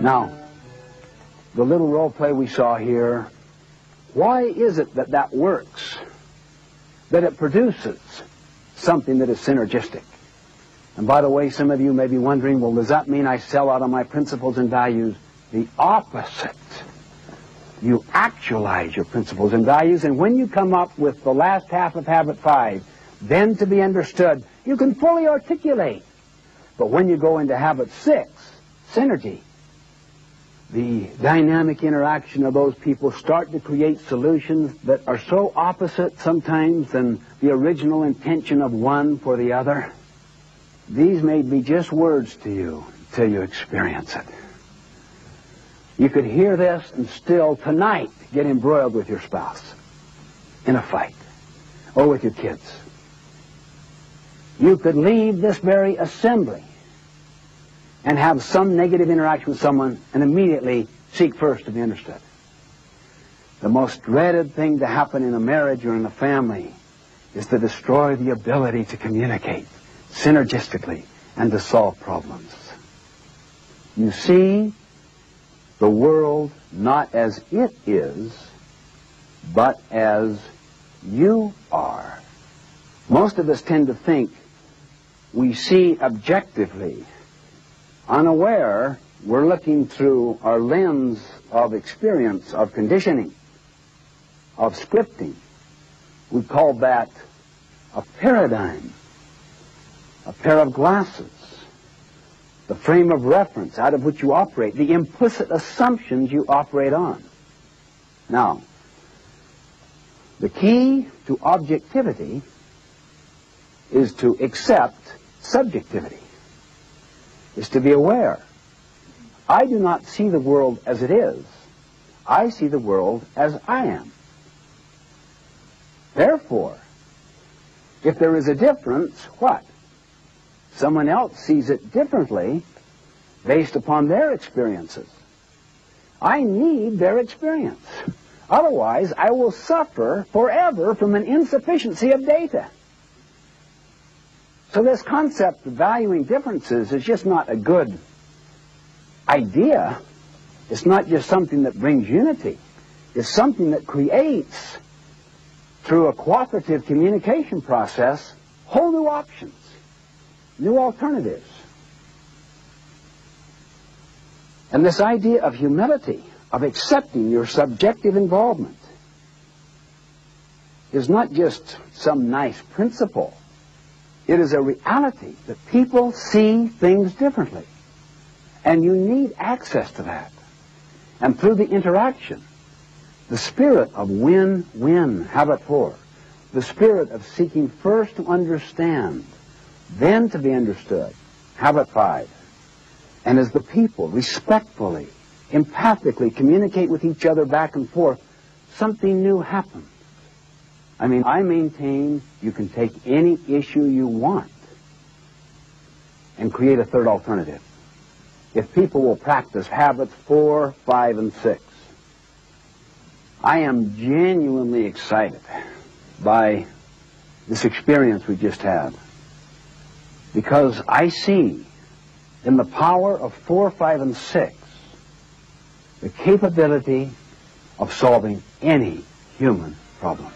Now, the little role play we saw here, why is it that that works? That it produces something that is synergistic? And by the way, some of you may be wondering, well, does that mean I sell out of my principles and values? The opposite. You actualize your principles and values, and when you come up with the last half of Habit 5, then to be understood, you can fully articulate. But when you go into Habit 6, synergy, the dynamic interaction of those people start to create solutions that are so opposite sometimes than the original intention of one for the other. These may be just words to you till you experience it. You could hear this and still tonight get embroiled with your spouse in a fight or with your kids. You could leave this very assembly and have some negative interaction with someone and immediately seek first to be understood. The most dreaded thing to happen in a marriage or in a family is to destroy the ability to communicate synergistically and to solve problems. You see the world not as it is, but as you are. Most of us tend to think we see objectively. Unaware, we're looking through our lens of experience, of conditioning, of scripting. We call that a paradigm, a pair of glasses, the frame of reference out of which you operate, the implicit assumptions you operate on. Now, the key to objectivity is to accept subjectivity, is to be aware. I do not see the world as it is. I see the world as I am. Therefore, if there is a difference, what? Someone else sees it differently based upon their experiences. I need their experience. Otherwise, I will suffer forever from an insufficiency of data. So this concept of valuing differences is just not a good idea. It's not just something that brings unity. It's something that creates, through a cooperative communication process, whole new options, new alternatives. And this idea of humility, of accepting your subjective involvement, is not just some nice principle. It is a reality that people see things differently. And you need access to that. And through the interaction, the spirit of win-win, Habit 4, the spirit of seeking first to understand, then to be understood, Habit 5. And as the people respectfully, empathically communicate with each other back and forth, something new happens. I mean, I maintain you can take any issue you want and create a third alternative. If people will practice Habits 4, 5, and 6. I am genuinely excited by this experience we just had, because I see in the power of 4, 5, and 6 the capability of solving any human problem.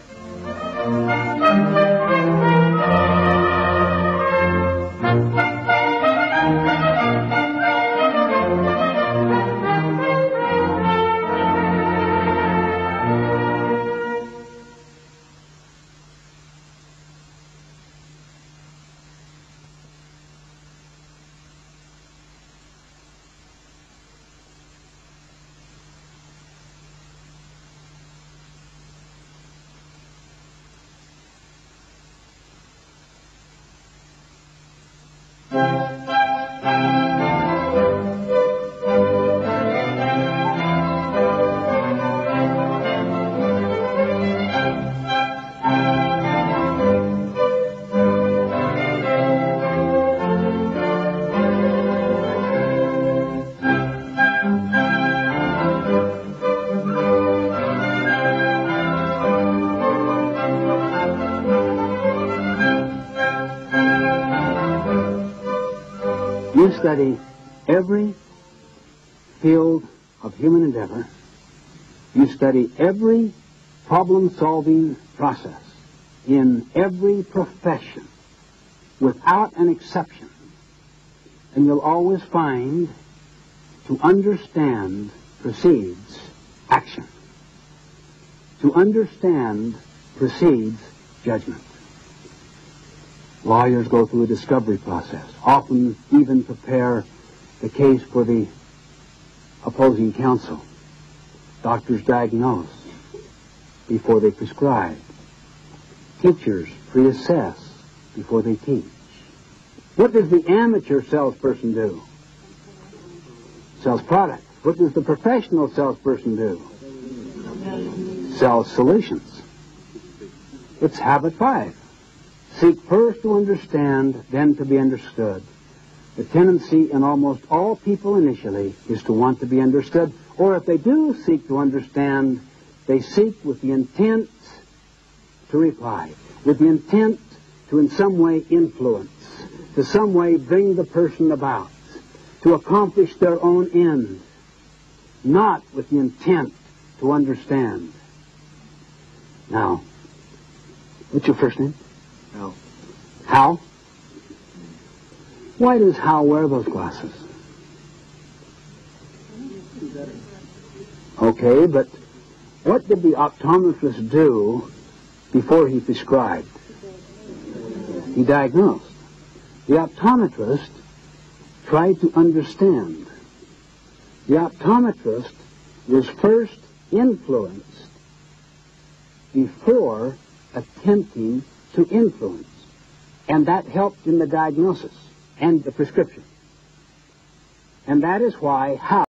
You study every field of human endeavor, you study every problem-solving process in every profession without an exception, and you'll always find to understand precedes action. To understand precedes judgment. Lawyers go through a discovery process, often even prepare the case for the opposing counsel. Doctors diagnose before they prescribe. Teachers pre-assess before they teach. What does the amateur salesperson do? Sells products. What does the professional salesperson do? Sells solutions. It's habit 5. Seek first to understand, then to be understood. The tendency in almost all people initially is to want to be understood, or if they do seek to understand, they seek with the intent to reply, with the intent to in some way influence, to some way bring the person about, to accomplish their own end, not with the intent to understand. Now, what's your first name? Hal. Hal? Why does Hal wear those glasses? Okay, but what did the optometrist do before he prescribed? He diagnosed. The optometrist tried to understand. The optometrist was first influenced before attempting to influence. And that helped in the diagnosis and the prescription. And that is why Hal